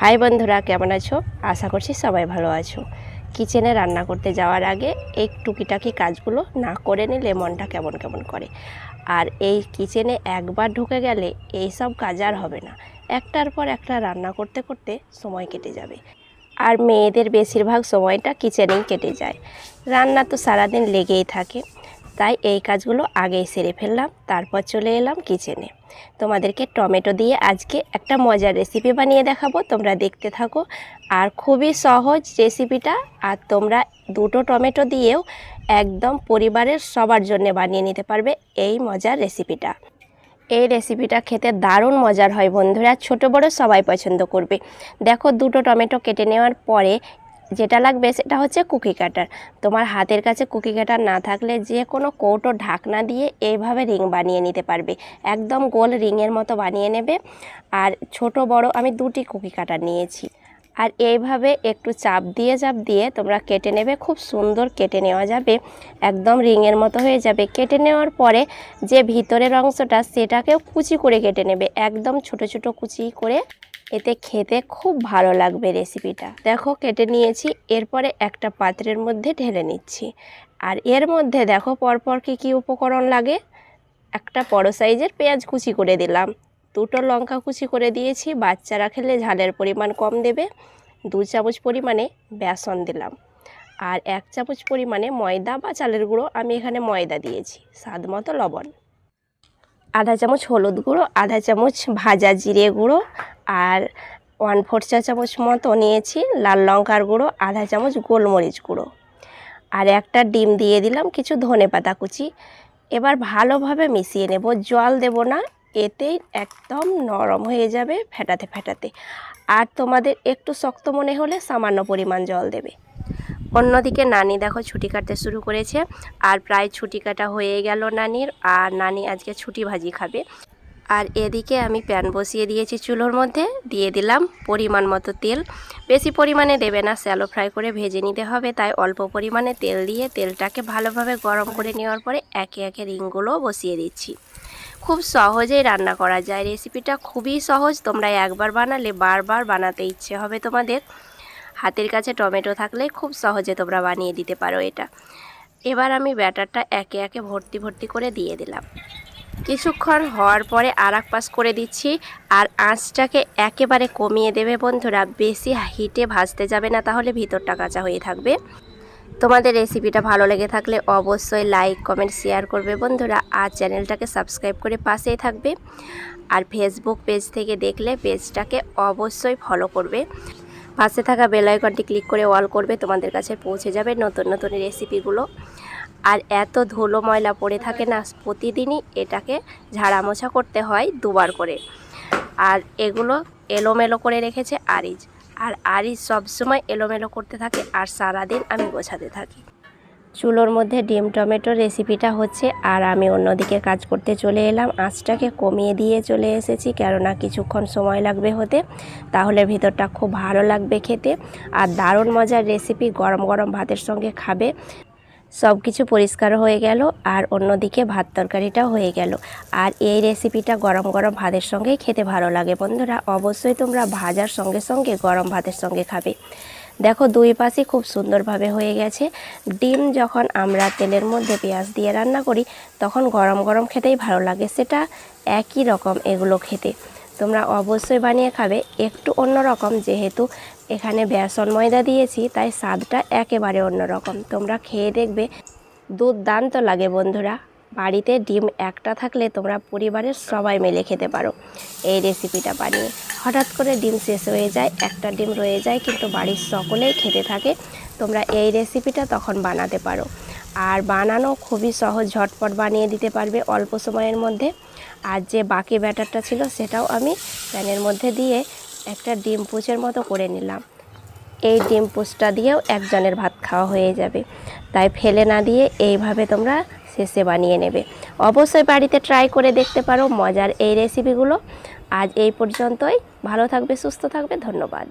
High বন্ধুরা, কেমন আছো? আশা করছি সবাই ভালো আছো। কিচেনে রান্না করতে যাওয়ার আগে এই টুকিটাকি কাজগুলো না করে নিলে মনটা কেমন কেমন করে। আর এই কিচেনে একবার ঢুকে গেলে এই সব কাজ আর হবে না। একটার পর একটা রান্না করতে করতে সময় কেটে যাবে। আর মেয়েদের বেশিরভাগ সময়টা কিচেনেই কেটে যায়। রান্না তো সারাদিন লেগেই থাকে, তাই এই কাজগুলো আগেই সেরে ফেললাম। তারপর চলে এলাম কিচেনে। তোমাদেরকে টমেটো দিয়ে আজকে একটা মজার রেসিপি বানিয়ে দেখাবো, তোমরা দেখতে থাকো। আর খুবই সহজ রেসিপিটা, আর তোমরা দুটো টমেটো দিয়েও একদম পরিবারের সবার জন্য বানিয়ে নিতে পারবে এই মজার রেসিপিটা। এই রেসিপিটা খেতে দারুণ মজার হয় বন্ধুরা, ছোট বড় সবাই পছন্দ করবে। দেখো, দুটো টমেটো কেটে নেওয়ার পরে যেটা লাগবে সেটা হচ্ছে কুকি কাটার। তোমার হাতের কাছে কুকি কাটার না থাকলে যে কোনো কৌটো ঢাকনা দিয়ে এইভাবে রিং বানিয়ে নিতে পারবে। একদম গোল রিংয়ের মতো বানিয়ে নেবে। আর ছোট বড় আমি দুটি কুকি কাটার নিয়েছি। আর এইভাবে একটু চাপ দিয়ে তোমরা কেটে নেবে। খুব সুন্দর কেটে নেওয়া যাবে, একদম রিংয়ের মতো হয়ে যাবে। কেটে নেওয়ার পরে যে ভিতরের অংশটা সেটাকেও কুচি করে কেটে নেবে, একদম ছোট ছোট কুচি করে। এতে খেতে খুব ভালো লাগবে রেসিপিটা। দেখো, কেটে নিয়েছি। এরপরে একটা পাত্রের মধ্যে ঢেলে নিচ্ছি। আর এর মধ্যে দেখো পরপর কী উপকরণ লাগে। একটা বড় সাইজের পেঁয়াজ কুচি করে দিলাম, দুটো লঙ্কা কুচি করে দিয়েছি। বাচ্চারা খেলে ঝালের পরিমাণ কম দেবে। 2 চামচ পরিমাণে বেসন দিলাম। আর 1 চামচ পরিমাণে ময়দা বা চালের গুঁড়ো, আমি এখানে ময়দা দিয়েছি। স্বাদ মতো লবণ, আধা চামচ হলুদ গুঁড়ো, আধা চামচ ভাজা জিরে গুঁড়ো, আর 1/4 চা চামচ মতো নিয়েছি লাল লঙ্কার গুঁড়ো, আধা চামচ গোলমরিচ গুঁড়ো, আর একটা ডিম দিয়ে দিলাম, কিছু ধনেপাতা কুচি। এবার ভালোভাবে মিশিয়ে নেব, জল দেব না, এতেই একদম নরম হয়ে যাবে ফেটাতে ফেটাতে। আর তোমাদের একটু শক্ত মনে হলে সামান্য পরিমাণ জল দেবে। অন্যদিকে নানি দেখো ছুটি কাটতে শুরু করেছে। আর প্রায় ছুটি কাটা হয়ে গেল নানির। আর নানি আজকে ছুটি ভাজি খাবে। আর এদিকে আমি প্যান বসিয়ে দিয়েছি চুলোর মধ্যে, দিয়ে দিলাম পরিমাণ মতো তেল। বেশি পরিমাণে দেবে না, শ্যালো ফ্রাই করে ভেজে নিতে হবে, তাই অল্প পরিমাণে তেল দিয়ে তেলটাকে ভালোভাবে গরম করে নেওয়ার পরে একে একে রিংগুলো বসিয়ে দিচ্ছি। খুব সহজেই রান্না করা যায়, রেসিপিটা খুবই সহজ। তোমরা একবার বানালে বারবার বানাতে ইচ্ছে হবে তোমাদের। হাতের কাছে টমেটো থাকলে খুব সহজে তোমরা বানিয়ে দিতে পারো এটা। এবার আমি ব্যাটারটা একে একে ভর্তি ভর্তি করে দিয়ে দিলাম। কিছুক্ষণ হওয়ার পরে আর এক পাশ করে দিচ্ছি। আর আঁচটাকে একেবারে কমিয়ে দেবে বন্ধুরা, বেশি হিটে ভাজতে যাবে না, তাহলে ভিতরটা কাঁচা হয়ে থাকবে। তোমাদের রেসিপিটা ভালো লেগে থাকলে অবশ্যই লাইক কমেন্ট শেয়ার করবে বন্ধুরা। আর চ্যানেলটাকে সাবস্ক্রাইব করে পাশেই থাকবে। আর ফেসবুক পেজ থেকে দেখলে পেজটাকে অবশ্যই ফলো করবে। পাশে থাকা বেল আইকনটি ক্লিক করে অল করবে, তোমাদের কাছে পৌঁছে যাবে নতুন নতুন রেসিপিগুলো। আর এত ধুলো ময়লা পড়ে থাকে না, প্রতিদিনই এটাকে ঝাড়া মোছা করতে হয় 2 বার করে। আর এগুলো এলোমেলো করে রেখেছে আরিজ। আর আরিজ সবসময় এলোমেলো করতে থাকে, আর সারাদিন আমি গোছাতে থাকি। চুলোর মধ্যে ডিম টমেটো রেসিপিটা হচ্ছে, আর আমি অন্যদিকে কাজ করতে চলে এলাম। আঁচটাকে কমিয়ে দিয়ে চলে এসেছি, কেননা কিছুক্ষণ সময় লাগবে হতে, তাহলে ভিতরটা খুব ভালো লাগবে খেতে। আর দারুণ মজার রেসিপি, গরম গরম ভাতের সঙ্গে খাবে। সব কিছু পরিষ্কার হয়ে গেল, আর অন্যদিকে ভাত তরকারিটাও হয়ে গেল। আর এই রেসিপিটা গরম গরম ভাতের সঙ্গেই খেতে ভালো লাগে বন্ধুরা। অবশ্যই তোমরা ভাজার সঙ্গে সঙ্গে গরম ভাতের সঙ্গে খাবে। দেখো, 2 পাশই খুব সুন্দরভাবে হয়ে গেছে। ডিম যখন আমরা তেলের মধ্যে পেঁয়াজ দিয়ে রান্না করি, তখন গরম গরম খেতেই ভালো লাগে, সেটা একই রকম এগুলো খেতে। তোমরা অবশ্যই বানিয়ে খাবে। একটু অন্যরকম, যেহেতু এখানে বেসন ময়দা দিয়েছি, তাই স্বাদটা একেবারে অন্যরকম। তোমরা খেয়ে দেখবে, দুর্দান্ত লাগে বন্ধুরা। বাড়িতে ডিম একটা থাকলে তোমরা পরিবারের সবাই মিলে খেতে পারো এই রেসিপিটা বানিয়ে। হঠাৎ করে ডিম শেষ হয়ে যায়, একটা ডিম রয়ে যায়, কিন্তু বাড়ির সকলেই খেতে থাকে। তোমরা এই রেসিপিটা তখন বানাতে পারো। আর বানানো খুবই সহজ, ঝটপট বানিয়ে দিতে পারবে অল্প সময়ের মধ্যে। আর যে বাকি ব্যাটারটা ছিল সেটাও আমি প্যানের মধ্যে দিয়ে একটা ডিম পুচের মতো করে নিলাম। এই ডিম পুচটা দিয়েও একজনের ভাত খাওয়া হয়ে যাবে, তাই ফেলে না দিয়ে এইভাবে তোমরা শেষে বানিয়ে নেবে। অবশ্যই বাড়িতে ট্রাই করে দেখতে পারো মজার এই রেসিপিগুলো। আজ এই পর্যন্তই। ভালো থাকবে, সুস্থ থাকবে, ধন্যবাদ।